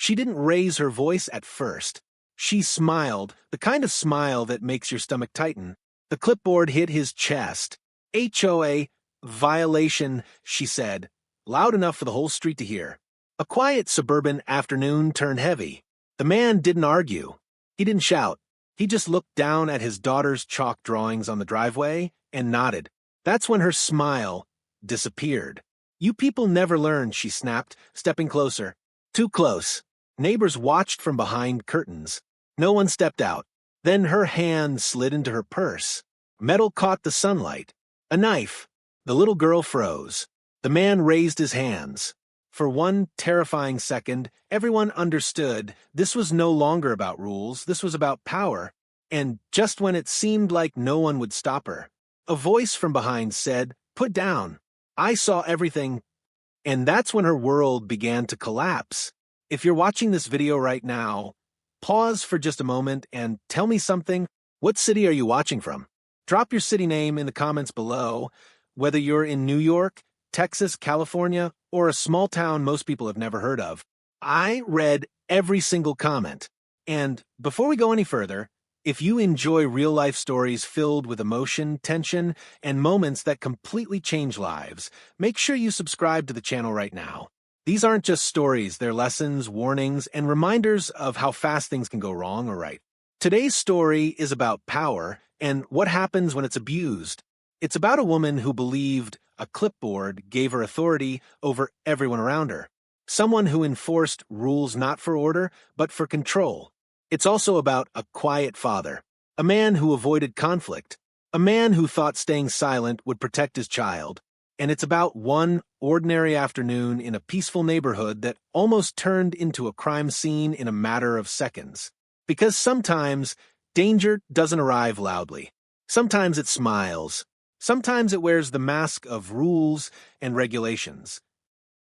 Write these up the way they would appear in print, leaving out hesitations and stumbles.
She didn't raise her voice at first. She smiled, the kind of smile that makes your stomach tighten. The clipboard hit his chest. HOA violation, she said, loud enough for the whole street to hear. A quiet suburban afternoon turned heavy. The man didn't argue. He didn't shout. He just looked down at his daughter's chalk drawings on the driveway and nodded. That's when her smile disappeared. You people never learn, she snapped, stepping closer. Too close. Neighbors watched from behind curtains. No one stepped out. Then her hand slid into her purse. Metal caught the sunlight. A knife. The little girl froze. The man raised his hands. For one terrifying second, everyone understood this was no longer about rules, this was about power. And just when it seemed like no one would stop her, a voice from behind said, "Put down. I saw everything." And that's when her world began to collapse. If you're watching this video right now, pause for just a moment and tell me something. What city are you watching from? Drop your city name in the comments below, whether you're in New York, Texas, California, or a small town most people have never heard of. I read every single comment. And before we go any further, if you enjoy real-life stories filled with emotion, tension, and moments that completely change lives, make sure you subscribe to the channel right now. These aren't just stories, they're lessons, warnings, and reminders of how fast things can go wrong or right. Today's story is about power and what happens when it's abused. It's about a woman who believed a clipboard gave her authority over everyone around her. Someone who enforced rules not for order, but for control. It's also about a quiet father, a man who avoided conflict, a man who thought staying silent would protect his child. And it's about one ordinary afternoon in a peaceful neighborhood that almost turned into a crime scene in a matter of seconds. Because sometimes danger doesn't arrive loudly. Sometimes it smiles. Sometimes it wears the mask of rules and regulations.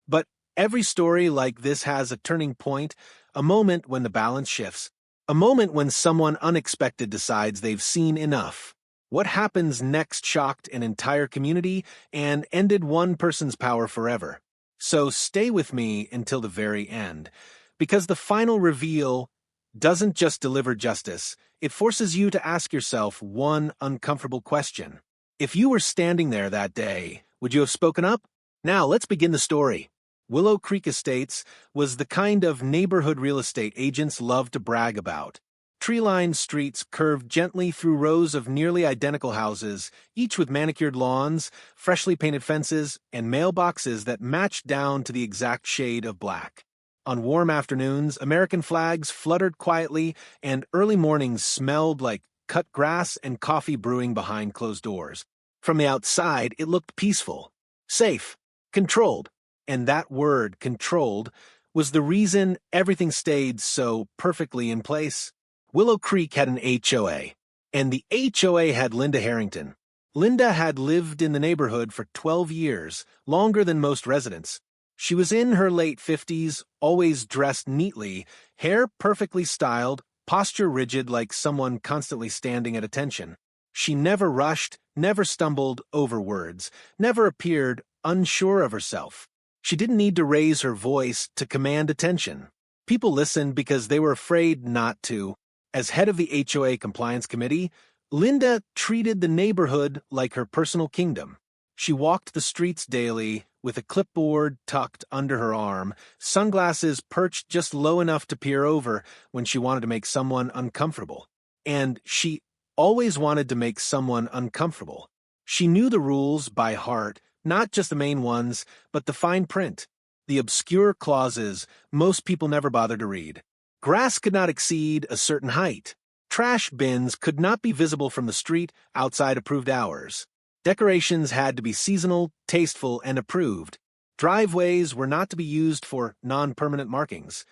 But every story like this has a turning point, a moment when the balance shifts, a moment when someone unexpected decides they've seen enough. What happens next shocked an entire community and ended one person's power forever. So stay with me until the very end, because the final reveal doesn't just deliver justice, it forces you to ask yourself one uncomfortable question. If you were standing there that day, would you have spoken up? Now, let's begin the story. Willow Creek Estates was the kind of neighborhood real estate agents love to brag about. Tree-lined streets curved gently through rows of nearly identical houses, each with manicured lawns, freshly painted fences, and mailboxes that matched down to the exact shade of black. On warm afternoons, American flags fluttered quietly, and early mornings smelled like cut grass and coffee brewing behind closed doors. From the outside, it looked peaceful, safe, controlled. And that word, controlled, was the reason everything stayed so perfectly in place. Willow Creek had an HOA, and the HOA had Linda Harrington. Linda had lived in the neighborhood for 12 years, longer than most residents. She was in her late 50s, always dressed neatly, hair perfectly styled, posture rigid like someone constantly standing at attention. She never rushed, never stumbled over words, never appeared unsure of herself. She didn't need to raise her voice to command attention. People listened because they were afraid not to. As head of the HOA Compliance Committee, Linda treated the neighborhood like her personal kingdom. She walked the streets daily, with a clipboard tucked under her arm, sunglasses perched just low enough to peer over when she wanted to make someone uncomfortable. And she always wanted to make someone uncomfortable. She knew the rules by heart, not just the main ones, but the fine print, the obscure clauses most people never bothered to read. Grass could not exceed a certain height. Trash bins could not be visible from the street outside approved hours. Decorations had to be seasonal, tasteful, and approved. Driveways were not to be used for non-permanent markings.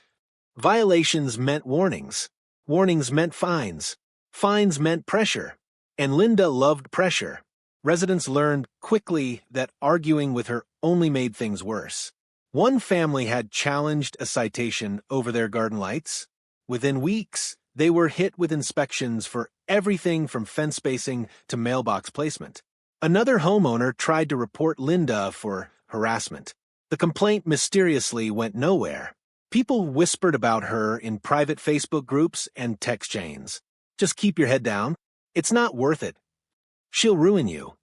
Violations meant warnings. Warnings meant fines. Fines meant pressure. And Linda loved pressure. Residents learned quickly that arguing with her only made things worse. One family had challenged a citation over their garden lights. Within weeks, they were hit with inspections for everything from fence spacing to mailbox placement. Another homeowner tried to report Linda for harassment. The complaint mysteriously went nowhere. People whispered about her in private Facebook groups and text chains. Just keep your head down. It's not worth it. She'll ruin you.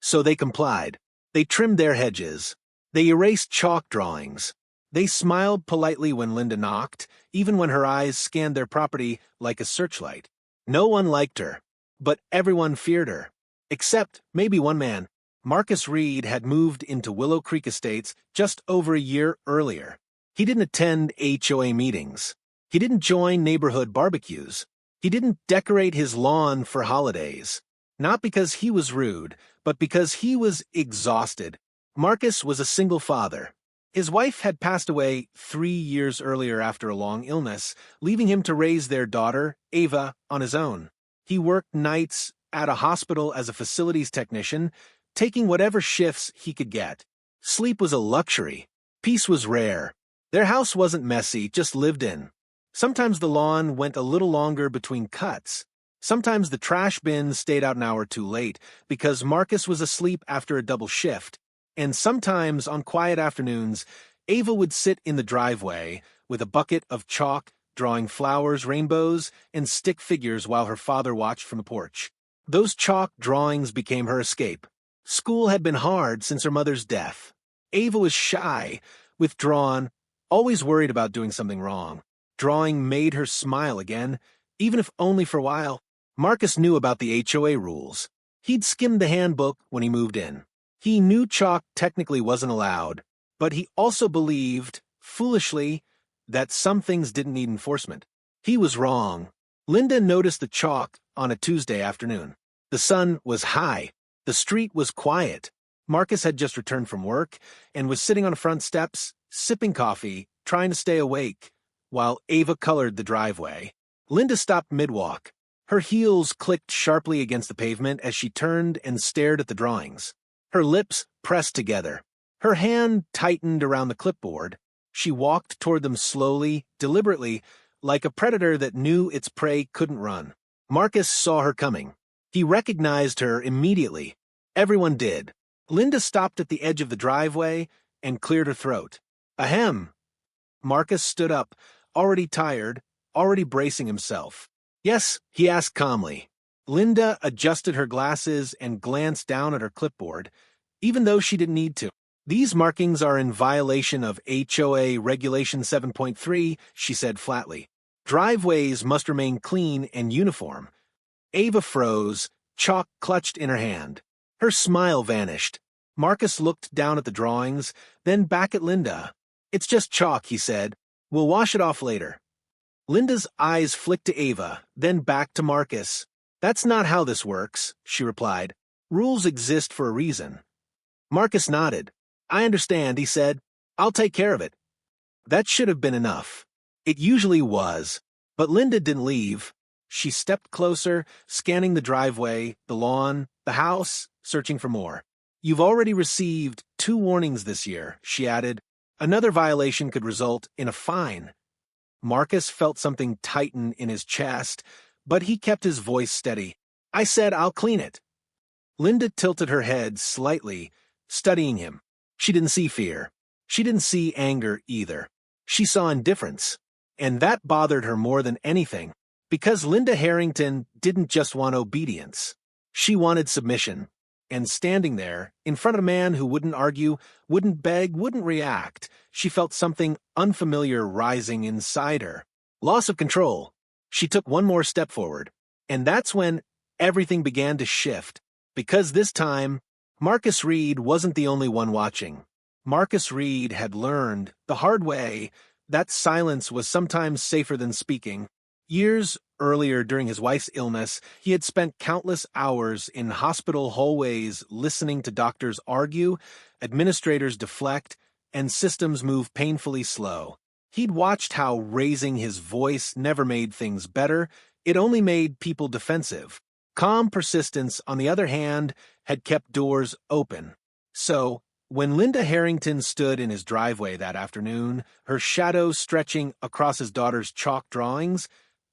So they complied. They trimmed their hedges. They erased chalk drawings. They smiled politely when Linda knocked, even when her eyes scanned their property like a searchlight. No one liked her, but everyone feared her. Except maybe one man. Marcus Reed had moved into Willow Creek Estates just over a year earlier. He didn't attend HOA meetings. He didn't join neighborhood barbecues. He didn't decorate his lawn for holidays. Not because he was rude, but because he was exhausted. Marcus was a single father. His wife had passed away 3 years earlier after a long illness, leaving him to raise their daughter, Ava, on his own. He worked nights at a hospital as a facilities technician, taking whatever shifts he could get. Sleep was a luxury. Peace was rare. Their house wasn't messy, just lived in. Sometimes the lawn went a little longer between cuts. Sometimes the trash bin stayed out an hour too late because Marcus was asleep after a double shift. And sometimes, on quiet afternoons, Ava would sit in the driveway with a bucket of chalk, drawing flowers, rainbows, and stick figures while her father watched from the porch. Those chalk drawings became her escape. School had been hard since her mother's death. Ava was shy, withdrawn, always worried about doing something wrong. Drawing made her smile again, even if only for a while. Marcus knew about the HOA rules. He'd skimmed the handbook when he moved in. He knew chalk technically wasn't allowed, but he also believed, foolishly, that some things didn't need enforcement. He was wrong. Linda noticed the chalk on a Tuesday afternoon. The sun was high. The street was quiet. Marcus had just returned from work and was sitting on the front steps, sipping coffee, trying to stay awake, while Ava colored the driveway. Linda stopped mid-walk. Her heels clicked sharply against the pavement as she turned and stared at the drawings. Her lips pressed together. Her hand tightened around the clipboard. She walked toward them slowly, deliberately, like a predator that knew its prey couldn't run. Marcus saw her coming. He recognized her immediately. Everyone did. Linda stopped at the edge of the driveway and cleared her throat. Ahem. Marcus stood up, already tired, already bracing himself. Yes, he asked calmly. Linda adjusted her glasses and glanced down at her clipboard, even though she didn't need to. These markings are in violation of HOA Regulation 7.3, she said flatly. Driveways must remain clean and uniform. Ava froze, chalk clutched in her hand. Her smile vanished. Marcus looked down at the drawings, then back at Linda. It's just chalk, he said. We'll wash it off later. Linda's eyes flicked to Ava, then back to Marcus. That's not how this works, she replied. Rules exist for a reason. Marcus nodded. I understand, he said. I'll take care of it. That should have been enough. It usually was. But Linda didn't leave. She stepped closer, scanning the driveway, the lawn, the house, searching for more. You've already received 2 warnings this year, she added. Another violation could result in a fine. Marcus felt something tighten in his chest, but he kept his voice steady. I said I'll clean it. Linda tilted her head slightly, studying him. She didn't see fear. She didn't see anger either. She saw indifference. And that bothered her more than anything, because Linda Harrington didn't just want obedience. She wanted submission. And standing there, in front of a man who wouldn't argue, wouldn't beg, wouldn't react, she felt something unfamiliar rising inside her. Loss of control. She took one more step forward. And that's when everything began to shift. Because this time, Marcus Reed wasn't the only one watching. Marcus Reed had learned, the hard way, that silence was sometimes safer than speaking. Years earlier, during his wife's illness, he had spent countless hours in hospital hallways listening to doctors argue, administrators deflect, and systems move painfully slow. He'd watched how raising his voice never made things better, it only made people defensive. Calm persistence, on the other hand, had kept doors open. So, when Linda Harrington stood in his driveway that afternoon, her shadow stretching across his daughter's chalk drawings,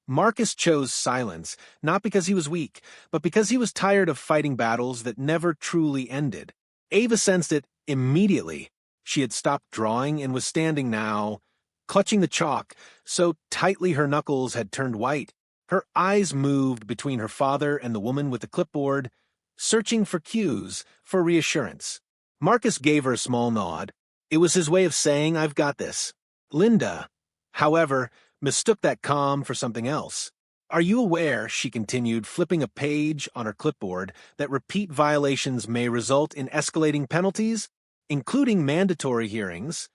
Marcus chose silence, not because he was weak, but because he was tired of fighting battles that never truly ended. Ava sensed it immediately. She had stopped drawing and was standing now, clutching the chalk so tightly her knuckles had turned white. Her eyes moved between her father and the woman with the clipboard, searching for cues, for reassurance. Marcus gave her a small nod. It was his way of saying, "I've got this." Linda, however, mistook that calm for something else. "Are you aware," she continued, flipping a page on her clipboard, "that repeat violations may result in escalating penalties, including mandatory hearings?"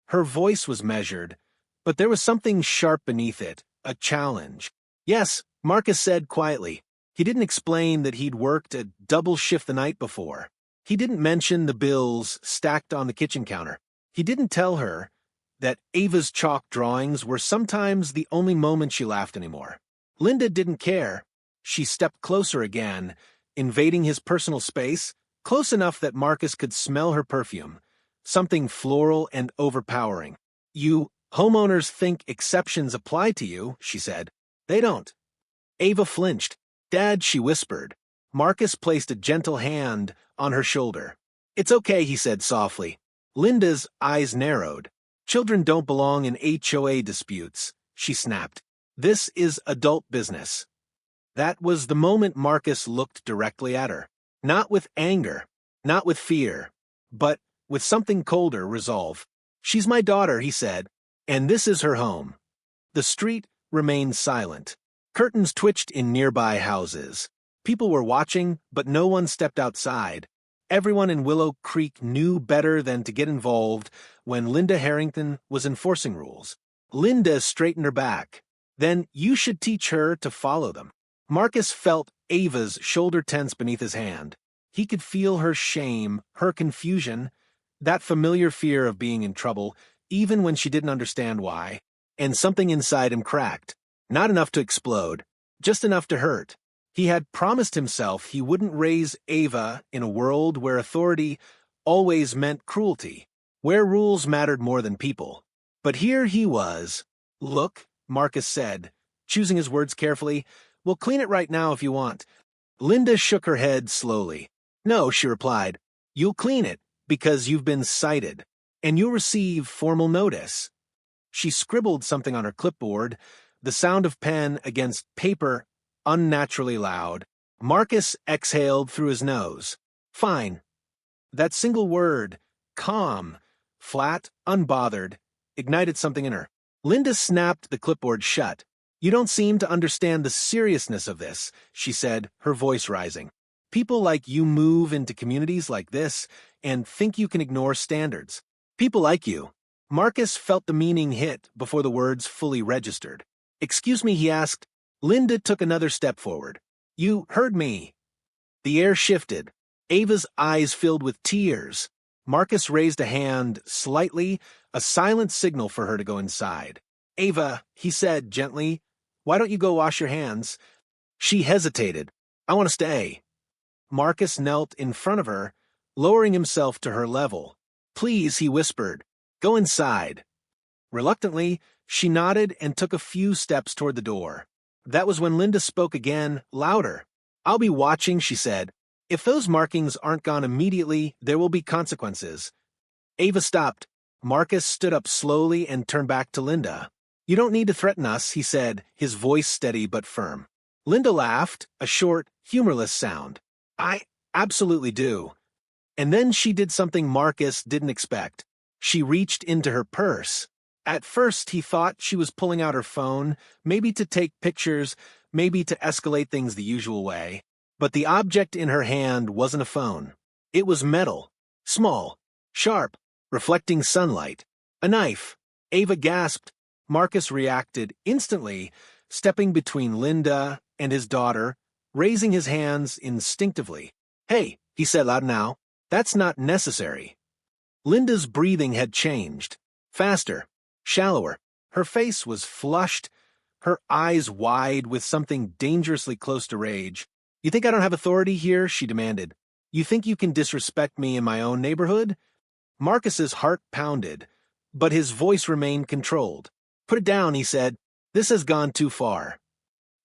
Her voice was measured, but there was something sharp beneath it, a challenge. "Yes," Marcus said quietly. He didn't explain that he'd worked a double shift the night before. He didn't mention the bills stacked on the kitchen counter. He didn't tell her that Ava's chalk drawings were sometimes the only moment she laughed anymore. Linda didn't care. She stepped closer again, invading his personal space, close enough that Marcus could smell her perfume, something floral and overpowering. "You homeowners think exceptions apply to you," she said. "They don't." Ava flinched. "Dad," she whispered. Marcus placed a gentle hand on her shoulder. "It's okay," he said softly. Linda's eyes narrowed. "Children don't belong in HOA disputes," she snapped. "This is adult business." That was the moment Marcus looked directly at her. Not with anger, not with fear, but with something colder, resolve. "She's my daughter," he said, "and this is her home." The street remained silent. Curtains twitched in nearby houses. People were watching, but no one stepped outside. Everyone in Willow Creek knew better than to get involved when Linda Harrington was enforcing rules. Linda straightened her back. "Then you should teach her to follow them." Marcus felt Ava's shoulder tense beneath his hand. He could feel her shame, her confusion, that familiar fear of being in trouble, even when she didn't understand why. And something inside him cracked. Not enough to explode, just enough to hurt. He had promised himself he wouldn't raise Ava in a world where authority always meant cruelty, where rules mattered more than people. But here he was. "Look," Marcus said, choosing his words carefully, "we'll clean it right now if you want." Linda shook her head slowly. "No," she replied. "You'll clean it because you've been cited, and you'll receive formal notice." She scribbled something on her clipboard, the sound of pen against paper unnaturally loud. Marcus exhaled through his nose. "Fine." That single word, calm, flat, unbothered, ignited something in her. Linda snapped the clipboard shut. "You don't seem to understand the seriousness of this," she said, her voice rising. "People like you move into communities like this and think you can ignore standards. People like you." Marcus felt the meaning hit before the words fully registered. "Excuse me," he asked. Linda took another step forward. "You heard me." The air shifted. Ava's eyes filled with tears. Marcus raised a hand slightly, a silent signal for her to go inside. "Ava," he said gently, "why don't you go wash your hands?" She hesitated. "I want to stay." Marcus knelt in front of her, lowering himself to her level. "Please," he whispered, "go inside." Reluctantly, she nodded and took a few steps toward the door. That was when Linda spoke again, louder. "I'll be watching," she said. "If those markings aren't gone immediately, there will be consequences." Ava stopped. Marcus stood up slowly and turned back to Linda. "You don't need to threaten us," he said, his voice steady but firm. Linda laughed, a short, humorless sound. "I absolutely do." And then she did something Marcus didn't expect. She reached into her purse. At first, he thought she was pulling out her phone, maybe to take pictures, maybe to escalate things the usual way. But the object in her hand wasn't a phone. It was metal, small, sharp, reflecting sunlight. A knife. Ava gasped. Marcus reacted instantly, stepping between Linda and his daughter, raising his hands instinctively. "Hey," he said loud now, "that's not necessary." Linda's breathing had changed. Faster. Shallower. Her face was flushed, her eyes wide with something dangerously close to rage. "You think I don't have authority here?" she demanded. "You think you can disrespect me in my own neighborhood?" Marcus's heart pounded, but his voice remained controlled. "Put it down," he said. "This has gone too far."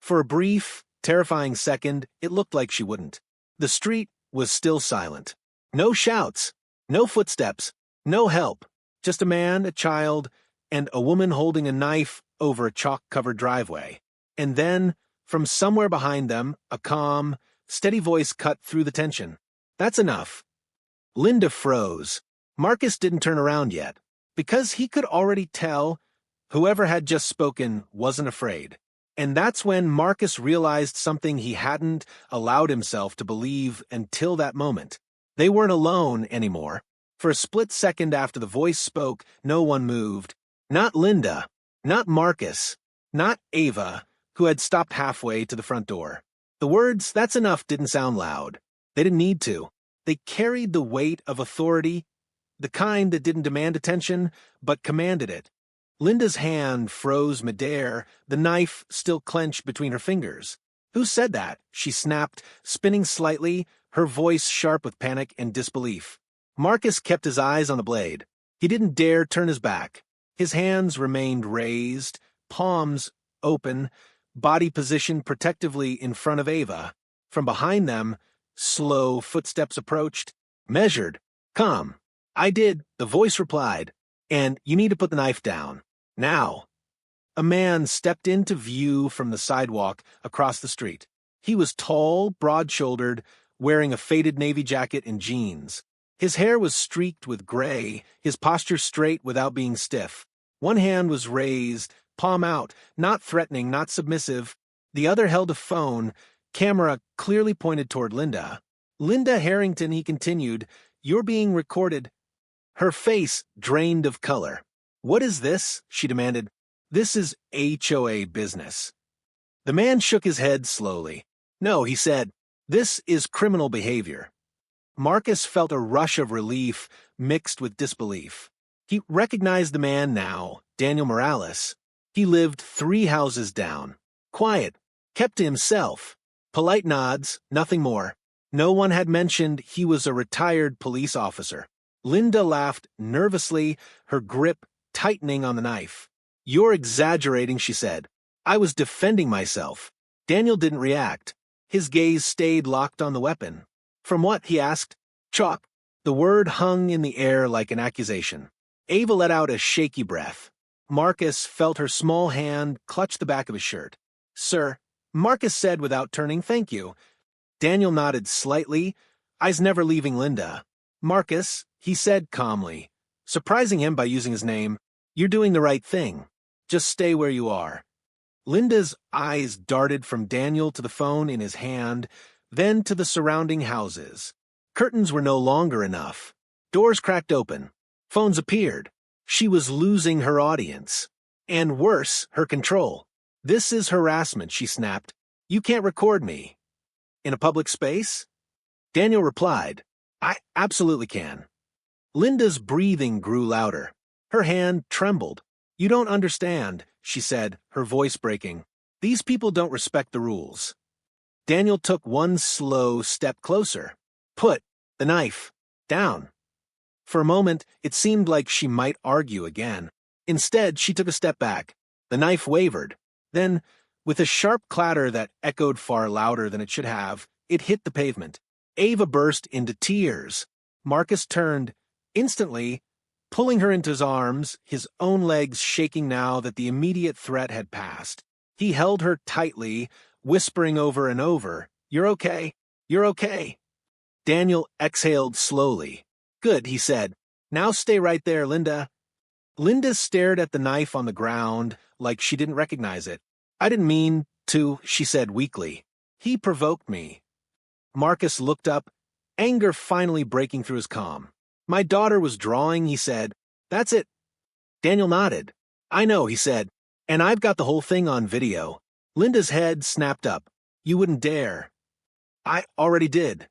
For a brief, terrifying second, it looked like she wouldn't. The street was still silent. No shouts, no footsteps, no help. Just a man, a child, and a woman holding a knife over a chalk-covered driveway. And then, from somewhere behind them, a calm, steady voice cut through the tension. "That's enough." Linda froze. Marcus didn't turn around yet, because he could already tell whoever had just spoken wasn't afraid. And that's when Marcus realized something he hadn't allowed himself to believe until that moment. They weren't alone anymore. For a split second after the voice spoke, no one moved. Not Linda, not Marcus, not Ava, who had stopped halfway to the front door. The words, "that's enough," didn't sound loud. They didn't need to. They carried the weight of authority, the kind that didn't demand attention, but commanded it. Linda's hand froze midair, the knife still clenched between her fingers. "Who said that?" she snapped, spinning slightly, her voice sharp with panic and disbelief. Marcus kept his eyes on the blade. He didn't dare turn his back. His hands remained raised, palms open, body positioned protectively in front of Ava. From behind them, slow footsteps approached. Measured. "Come." "I did," the voice replied. "And you need to put the knife down. Now." A man stepped into view from the sidewalk across the street. He was tall, broad-shouldered, wearing a faded navy jacket and jeans. His hair was streaked with gray, his posture straight without being stiff. One hand was raised, palm out, not threatening, not submissive. The other held a phone, camera clearly pointed toward Linda. "Linda Harrington," he continued, "you're being recorded." Her face drained of color. "What is this?" she demanded. "This is HOA business." The man shook his head slowly. "No," he said, "this is criminal behavior." Marcus felt a rush of relief mixed with disbelief. He recognized the man now, Daniel Morales. He lived 3 houses down. Quiet, kept to himself. Polite nods, nothing more. No one had mentioned he was a retired police officer. Linda laughed nervously, her grip tightening on the knife. "You're exaggerating," she said. "I was defending myself." Daniel didn't react. His gaze stayed locked on the weapon. "From what?" he asked. "Chalk." The word hung in the air like an accusation. Ava let out a shaky breath. Marcus felt her small hand clutch the back of his shirt. "Sir," Marcus said without turning, "thank you." Daniel nodded slightly. "I's never leaving Linda." "Marcus," he said calmly, surprising him by using his name, "you're doing the right thing. Just stay where you are." Linda's eyes darted from Daniel to the phone in his hand, then to the surrounding houses. Curtains were no longer enough. Doors cracked open. Phones appeared. She was losing her audience. And worse, her control. "This is harassment," she snapped. "You can't record me." "In a public space?" Daniel replied, "I absolutely can." Linda's breathing grew louder. Her hand trembled. "You don't understand," she said, her voice breaking. "These people don't respect the rules." Daniel took one slow step closer. "Put the knife down." For a moment, it seemed like she might argue again. Instead, she took a step back. The knife wavered. Then, with a sharp clatter that echoed far louder than it should have, it hit the pavement. Ava burst into tears. Marcus turned. Instantly, pulling her into his arms, his own legs shaking now that the immediate threat had passed. He held her tightly, whispering over and over, "You're okay. You're okay." Daniel exhaled slowly. "Good," he said. "Now stay right there, Linda." Linda stared at the knife on the ground like she didn't recognize it. "I didn't mean to," she said weakly. "He provoked me." Marcus looked up, anger finally breaking through his calm. "My daughter was drawing," he said. "That's it." Daniel nodded. "I know," he said. "And I've got the whole thing on video." Linda's head snapped up. "You wouldn't dare." "I already did."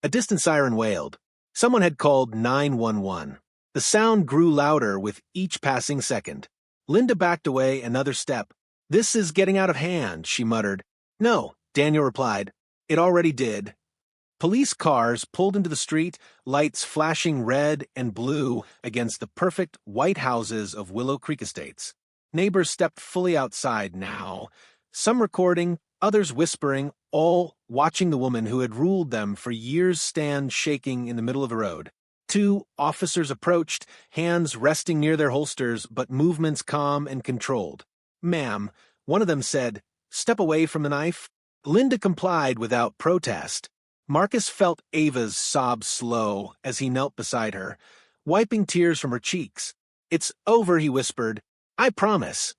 A distant siren wailed. Someone had called 911. The sound grew louder with each passing second. Linda backed away another step. "This is getting out of hand," she muttered. "No," Daniel replied. "It already did." Police cars pulled into the street, lights flashing red and blue against the perfect white houses of Willow Creek Estates. Neighbors stepped fully outside now, some recording, others whispering, all watching the woman who had ruled them for years stand shaking in the middle of the road. Two officers approached, hands resting near their holsters but movements calm and controlled. "Ma'am," one of them said, "step away from the knife." Linda complied without protest. Marcus felt Ava's sobs slow as he knelt beside her, wiping tears from her cheeks. "It's over," he whispered. "I promise."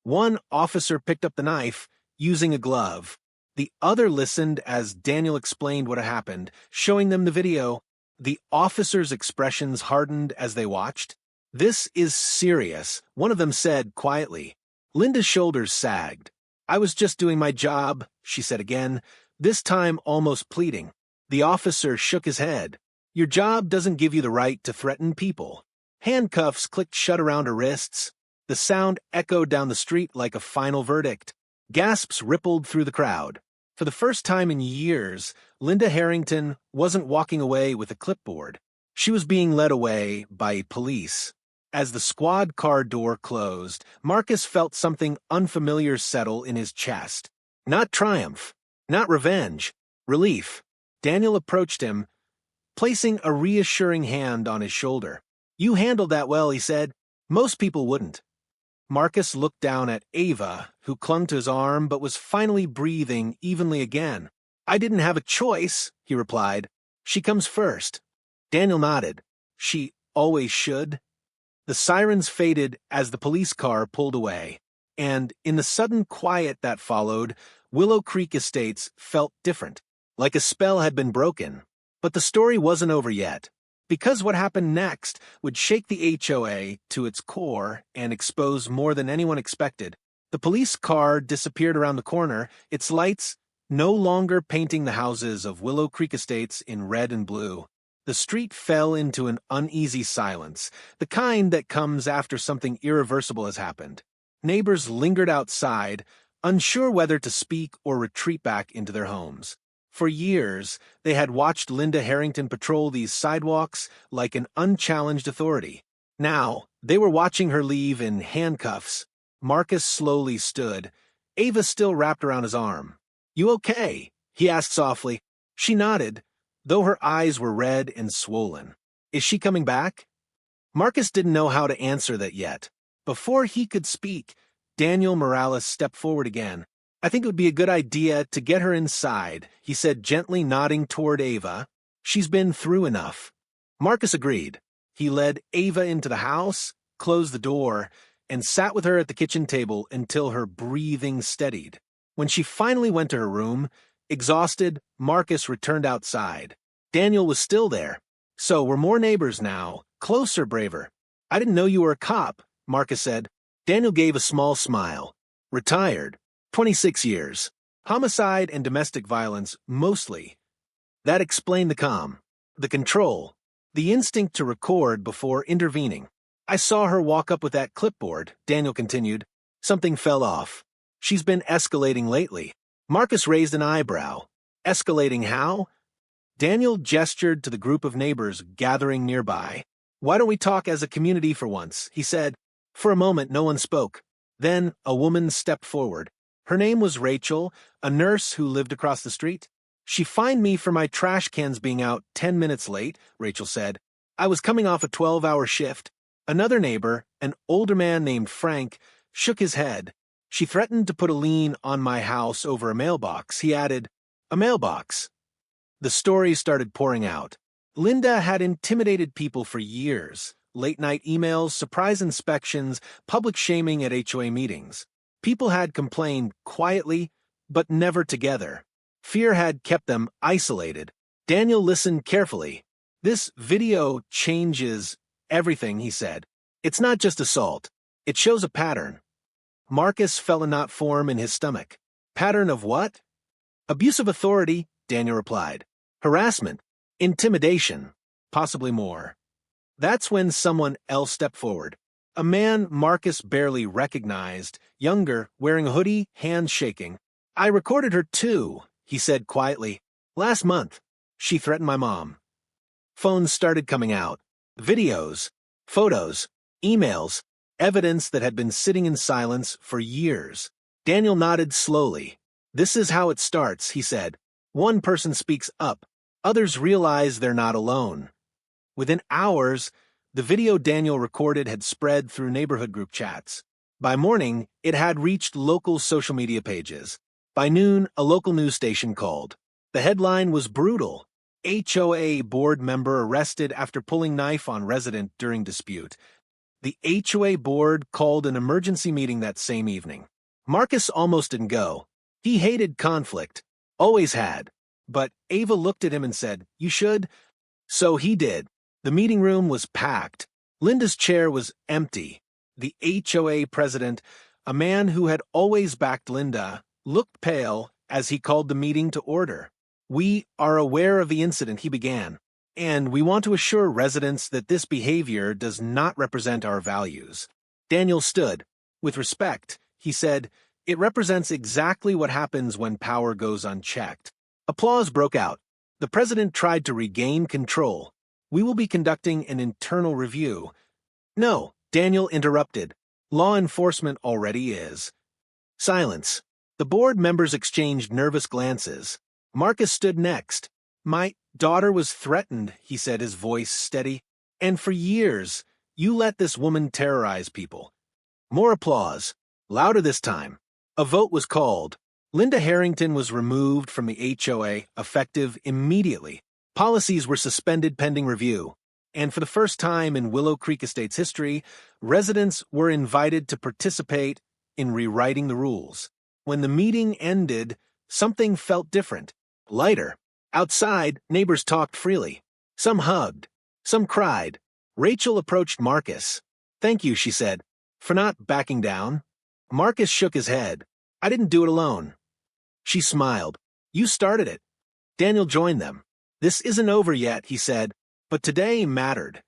One officer picked up the knife, using a glove. The other listened as Daniel explained what had happened, showing them the video. The officers' expressions hardened as they watched. "This is serious," one of them said quietly. Linda's shoulders sagged. "I was just doing my job," she said again, this time almost pleading. The officer shook his head. "Your job doesn't give you the right to threaten people." Handcuffs clicked shut around her wrists. The sound echoed down the street like a final verdict. Gasps rippled through the crowd. For the first time in years, Linda Harrington wasn't walking away with a clipboard. She was being led away by police. As the squad car door closed, Marcus felt something unfamiliar settle in his chest. Not triumph, not revenge, relief. Daniel approached him, placing a reassuring hand on his shoulder. "You handled that well," he said. "Most people wouldn't." Marcus looked down at Ava, who clung to his arm but was finally breathing evenly again. "I didn't have a choice," he replied. "She comes first." Daniel nodded. "She always should." The sirens faded as the police car pulled away, and in the sudden quiet that followed, Willow Creek Estates felt different, like a spell had been broken. But the story wasn't over yet, because what happened next would shake the HOA to its core and expose more than anyone expected. The police car disappeared around the corner, its lights no longer painting the houses of Willow Creek Estates in red and blue. The street fell into an uneasy silence, the kind that comes after something irreversible has happened. Neighbors lingered outside, unsure whether to speak or retreat back into their homes. For years, they had watched Linda Harrington patrol these sidewalks like an unchallenged authority. Now, they were watching her leave in handcuffs. Marcus slowly stood, Ava still wrapped around his arm. "You okay?" he asked softly. She nodded, though her eyes were red and swollen. "Is she coming back?" Marcus didn't know how to answer that yet. Before he could speak, Daniel Morales stepped forward again. "I think it would be a good idea to get her inside," he said, gently nodding toward Ava. "She's been through enough." Marcus agreed. He led Ava into the house, closed the door, and sat with her at the kitchen table until her breathing steadied. When she finally went to her room, exhausted, Marcus returned outside. Daniel was still there. "So we're more neighbors now, closer, braver." "I didn't know you were a cop," Marcus said. Daniel gave a small smile. "Retired. 26 years. Homicide and domestic violence, mostly." That explained the calm, the control, the instinct to record before intervening. "I saw her walk up with that clipboard," Daniel continued. "Something fell off. She's been escalating lately." Marcus raised an eyebrow. "Escalating how?" Daniel gestured to the group of neighbors gathering nearby. "Why don't we talk as a community for once?" he said. For a moment, no one spoke. Then a woman stepped forward. Her name was Rachel, a nurse who lived across the street. "She fined me for my trash cans being out 10 minutes late," Rachel said. "I was coming off a 12-hour shift." Another neighbor, an older man named Frank, shook his head. "She threatened to put a lien on my house over a mailbox." He added, "A mailbox." The stories started pouring out. Linda had intimidated people for years. Late-night emails, surprise inspections, public shaming at HOA meetings. People had complained quietly, but never together. Fear had kept them isolated. Daniel listened carefully. "This video changes everything," he said. "It's not just assault. It shows a pattern." Marcus felt a knot form in his stomach. "Pattern of what?" "Abuse of authority," Daniel replied. "Harassment, intimidation, possibly more." That's when someone else stepped forward. A man Marcus barely recognized, younger, wearing a hoodie, hands shaking. "I recorded her too," he said quietly. "Last month. She threatened my mom." Phones started coming out. Videos, photos, emails, evidence that had been sitting in silence for years. Daniel nodded slowly. "This is how it starts," he said. "One person speaks up. Others realize they're not alone. Within hours, the video Daniel recorded had spread through neighborhood group chats. By morning, it had reached local social media pages. By noon, a local news station called. The headline was brutal. HOA board member arrested after pulling knife on resident during dispute. The HOA board called an emergency meeting that same evening. Marcus almost didn't go. He hated conflict. Always had. But Ava looked at him and said, "You should." So he did. The meeting room was packed. Linda's chair was empty. The HOA president, a man who had always backed Linda, looked pale as he called the meeting to order. "We are aware of the incident," he began, "and we want to assure residents that this behavior does not represent our values." Daniel stood. With respect, he said, "It represents exactly what happens when power goes unchecked." Applause broke out. The president tried to regain control. "We will be conducting an internal review." "No," Daniel interrupted. "Law enforcement already is." Silence. The board members exchanged nervous glances. Marcus stood next. "My daughter was threatened," he said, his voice steady. "And for years, you let this woman terrorize people." More applause. Louder this time. A vote was called. Linda Harrington was removed from the HOA, effective immediately. Policies were suspended pending review. And for the first time in Willow Creek Estates history, residents were invited to participate in rewriting the rules. When the meeting ended, something felt different, lighter. Outside, neighbors talked freely. Some hugged. Some cried. Rachel approached Marcus. "Thank you," she said, "for not backing down." Marcus shook his head. "I didn't do it alone." She smiled. "You started it." Daniel joined them. "This isn't over yet," he said, "but today mattered."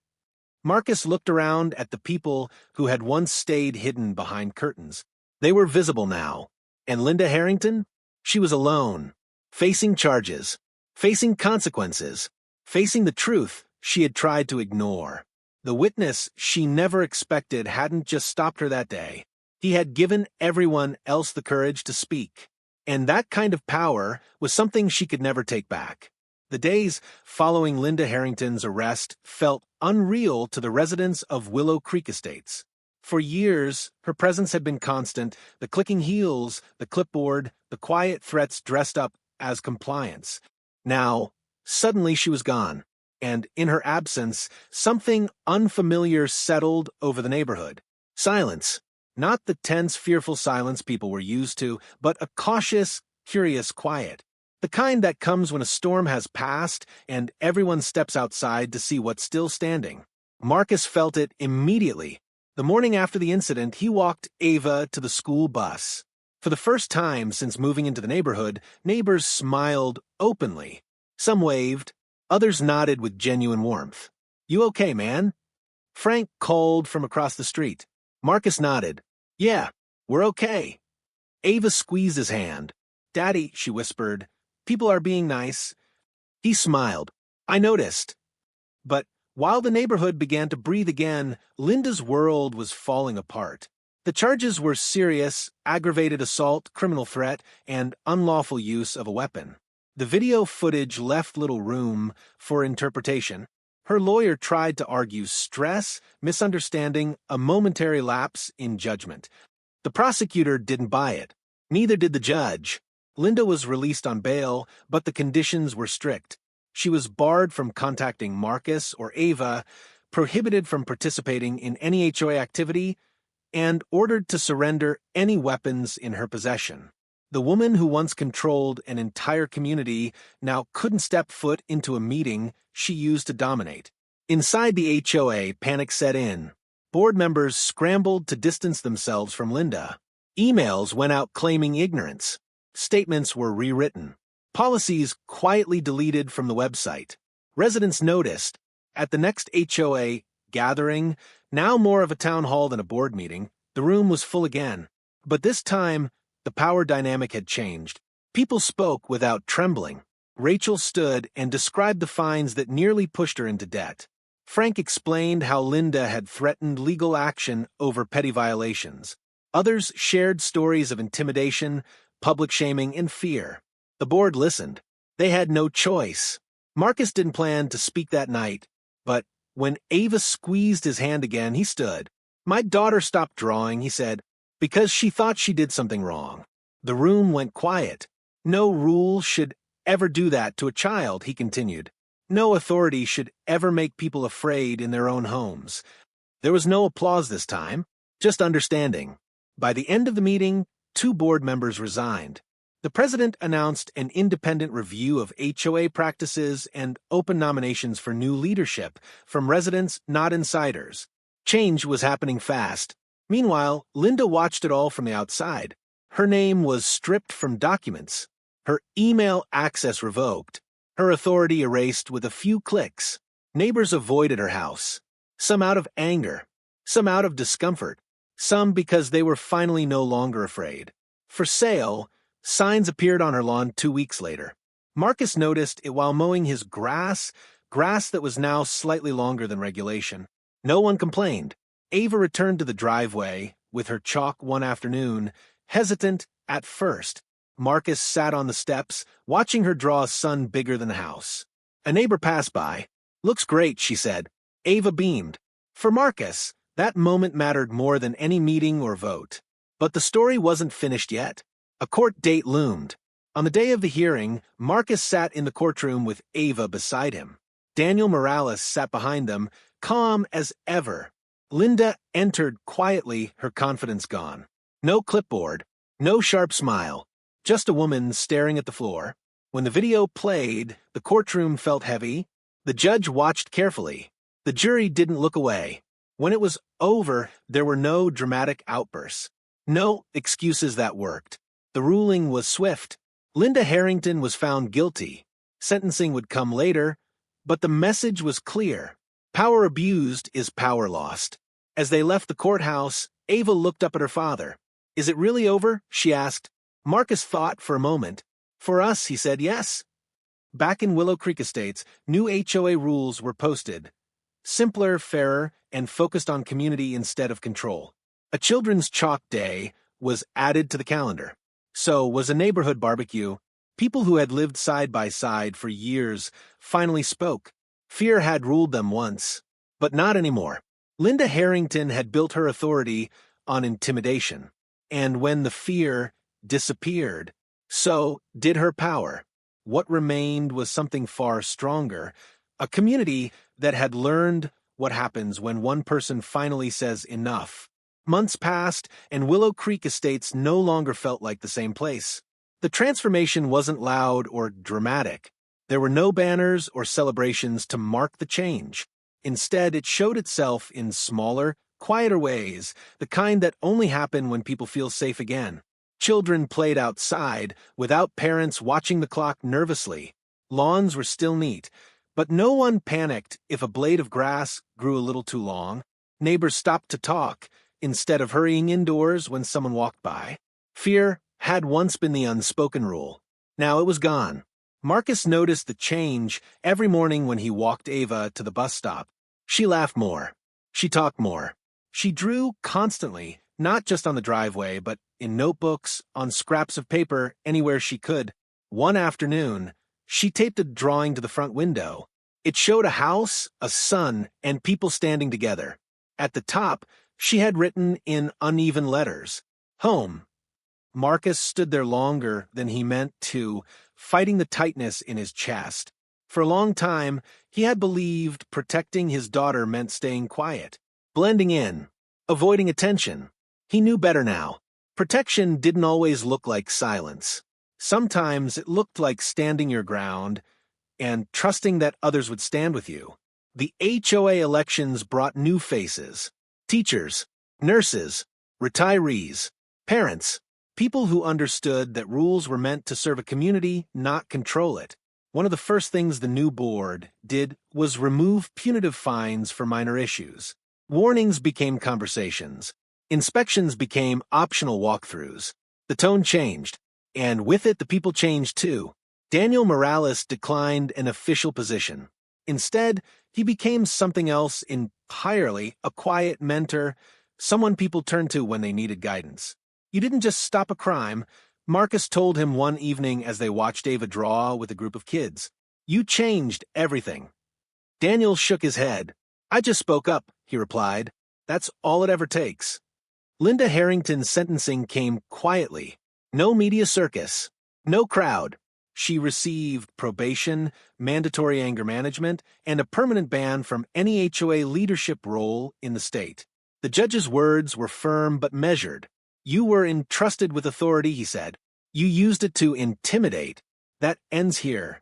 Marcus looked around at the people who had once stayed hidden behind curtains. They were visible now. And Linda Harrington? She was alone, facing charges, facing consequences, facing the truth she had tried to ignore. The witness she never expected hadn't just stopped her that day. He had given everyone else the courage to speak. And that kind of power was something she could never take back. The days following Linda Harrington's arrest felt unreal to the residents of Willow Creek Estates. For years, her presence had been constant, the clicking heels, the clipboard, the quiet threats dressed up as compliance. Now, suddenly she was gone, and in her absence, something unfamiliar settled over the neighborhood. Silence. Not the tense, fearful silence people were used to, but a cautious, curious quiet. The kind that comes when a storm has passed and everyone steps outside to see what's still standing. Marcus felt it immediately. The morning after the incident, he walked Ava to the school bus. For the first time since moving into the neighborhood, neighbors smiled openly. Some waved, others nodded with genuine warmth. "You okay, man?" Frank called from across the street. Marcus nodded. "Yeah, we're okay." Ava squeezed his hand. "Daddy," she whispered, "people are being nice." He smiled. "I noticed." But while the neighborhood began to breathe again, Linda's world was falling apart. The charges were serious: aggravated assault, criminal threat, and unlawful use of a weapon. The video footage left little room for interpretation. Her lawyer tried to argue stress, misunderstanding, a momentary lapse in judgment. The prosecutor didn't buy it. Neither did the judge. Linda was released on bail, but the conditions were strict. She was barred from contacting Marcus or Ava, prohibited from participating in any HOA activity, and ordered to surrender any weapons in her possession. The woman who once controlled an entire community now couldn't step foot into a meeting she used to dominate. Inside the HOA, panic set in. Board members scrambled to distance themselves from Linda. Emails went out claiming ignorance. Statements were rewritten. Policies quietly deleted from the website. Residents noticed. At the next HOA gathering, now more of a town hall than a board meeting, the room was full again. But this time, the power dynamic had changed. People spoke without trembling. Rachel stood and described the fines that nearly pushed her into debt. Frank explained how Linda had threatened legal action over petty violations. Others shared stories of intimidation, public shaming, and fear. The board listened. They had no choice. Marcus didn't plan to speak that night, but When Ava squeezed his hand again, he stood. "My daughter stopped drawing," he said, "because she thought she did something wrong." The room went quiet. "No rule should ever do that to a child," he continued. "No authority should ever make people afraid in their own homes." There was no applause this time, just understanding. By the end of the meeting, 2 board members resigned. The president announced an independent review of HOA practices and open nominations for new leadership from residents, not insiders. Change was happening fast. Meanwhile, Linda watched it all from the outside. Her name was stripped from documents, her email access revoked, her authority erased with a few clicks. Neighbors avoided her house, some out of anger, some out of discomfort, some because they were finally no longer afraid. For sale, signs appeared on her lawn 2 weeks later. Marcus noticed it while mowing his grass that was now slightly longer than regulation. No one complained. Ava returned to the driveway with her chalk one afternoon, hesitant at first. Marcus sat on the steps, watching her draw a sun bigger than the house. A neighbor passed by. "Looks great," she said. Ava beamed. For Marcus, that moment mattered more than any meeting or vote. But the story wasn't finished yet. A court date loomed. On the day of the hearing, Marcus sat in the courtroom with Ava beside him. Daniel Morales sat behind them, calm as ever. Linda entered quietly, her confidence gone. No clipboard, no sharp smile, just a woman staring at the floor. When the video played, the courtroom felt heavy. The judge watched carefully. The jury didn't look away. When it was over, there were no dramatic outbursts. No excuses that worked. The ruling was swift. Linda Harrington was found guilty. Sentencing would come later, but the message was clear. Power abused is power lost. As they left the courthouse, Ava looked up at her father. "Is it really over?" she asked. Marcus thought for a moment. "For us," he said, "yes." Back in Willow Creek Estates, new HOA rules were posted. Simpler, fairer, and focused on community instead of control. A children's chalk day was added to the calendar. So was a neighborhood barbecue. People who had lived side by side for years finally spoke. Fear had ruled them once, but not anymore. Linda Harrington had built her authority on intimidation. And when the fear disappeared, so did her power. What remained was something far stronger, a community that had learned what happens when one person finally says enough. Months passed, and Willow Creek Estates no longer felt like the same place. The transformation wasn't loud or dramatic. There were no banners or celebrations to mark the change. Instead, it showed itself in smaller, quieter ways, the kind that only happen when people feel safe again. Children played outside, without parents watching the clock nervously. Lawns were still neat, but no one panicked if a blade of grass grew a little too long. Neighbors stopped to talk, instead of hurrying indoors when someone walked by. Fear had once been the unspoken rule. Now it was gone. Marcus noticed the change every morning when he walked Ava to the bus stop. She laughed more. She talked more. She drew constantly, not just on the driveway, but in notebooks, on scraps of paper, anywhere she could. One afternoon, she taped a drawing to the front window. It showed a house, a sun, and people standing together. At the top, she had written in uneven letters, "Home." Marcus stood there longer than he meant to, fighting the tightness in his chest. For a long time, he had believed protecting his daughter meant staying quiet, blending in, avoiding attention. He knew better now. Protection didn't always look like silence. Sometimes it looked like standing your ground and trusting that others would stand with you. The HOA elections brought new faces. Teachers, nurses, retirees, parents, people who understood that rules were meant to serve a community, not control it. One of the first things the new board did was remove punitive fines for minor issues. Warnings became conversations. Inspections became optional walkthroughs. The tone changed, and with it the people changed too. Daniel Morales declined an official position. Instead, he became something else entirely, a quiet mentor, someone people turned to when they needed guidance. "You didn't just stop a crime," Marcus told him one evening as they watched Ava draw with a group of kids. "You changed everything." Daniel shook his head. I just spoke up, he replied. That's all it ever takes. Linda Harrington's sentencing came quietly. No media circus. No crowd. She received probation, mandatory anger management, and a permanent ban from any HOA leadership role in the state. The judge's words were firm but measured. You were entrusted with authority, he said. You used it to intimidate. That ends here.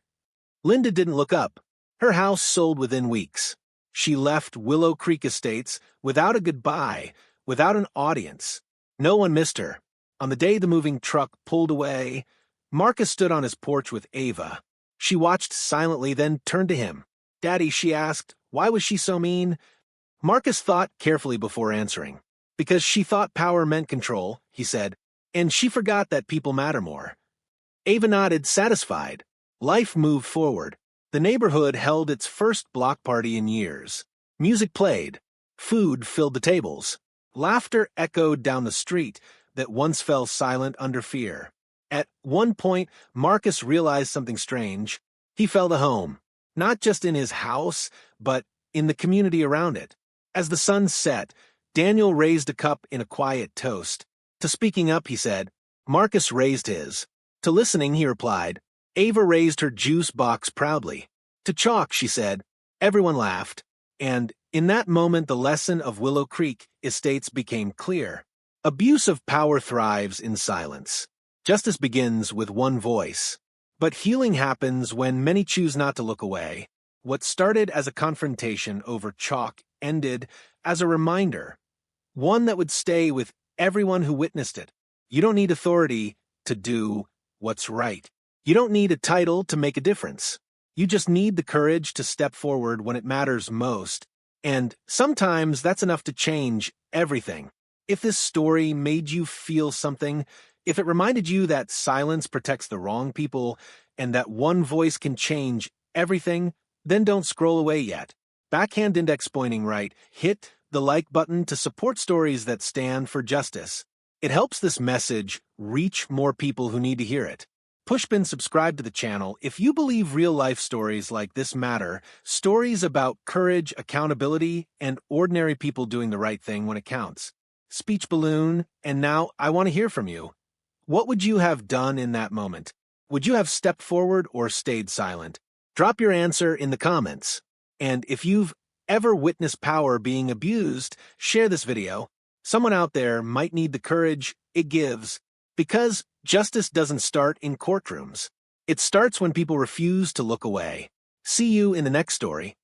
Linda didn't look up. Her house sold within weeks. She left Willow Creek Estates without a goodbye, without an audience. No one missed her. On the day the moving truck pulled away, Marcus stood on his porch with Ava. She watched silently, then turned to him. Daddy, she asked, why was she so mean? Marcus thought carefully before answering. Because she thought power meant control, he said, and she forgot that people matter more. Ava nodded, satisfied. Life moved forward. The neighborhood held its first block party in years. Music played. Food filled the tables. Laughter echoed down the street that once fell silent under fear. At one point, Marcus realized something strange. He felt at home, not just in his house, but in the community around it. As the sun set, Daniel raised a cup in a quiet toast. To speaking up, he said. Marcus raised his. To listening, he replied. Ava raised her juice box proudly. To chalk, she said. Everyone laughed. And in that moment, the lesson of Willow Creek Estates became clear. Abuse of power thrives in silence. Justice begins with one voice. But healing happens when many choose not to look away. What started as a confrontation over chalk ended as a reminder, one that would stay with everyone who witnessed it. You don't need authority to do what's right. You don't need a title to make a difference. You just need the courage to step forward when it matters most. And sometimes that's enough to change everything. If this story made you feel something, if it reminded you that silence protects the wrong people and that one voice can change everything, then don't scroll away yet. Backhand index pointing right, hit the like button to support stories that stand for justice. It helps this message reach more people who need to hear it. Pushpin, subscribe to the channel if you believe real-life stories like this matter, stories about courage, accountability, and ordinary people doing the right thing when it counts. Speech balloon, and now I want to hear from you. What would you have done in that moment? Would you have stepped forward or stayed silent? Drop your answer in the comments. And if you've ever witnessed power being abused, share this video. Someone out there might need the courage it gives, because justice doesn't start in courtrooms. It starts when people refuse to look away. See you in the next story.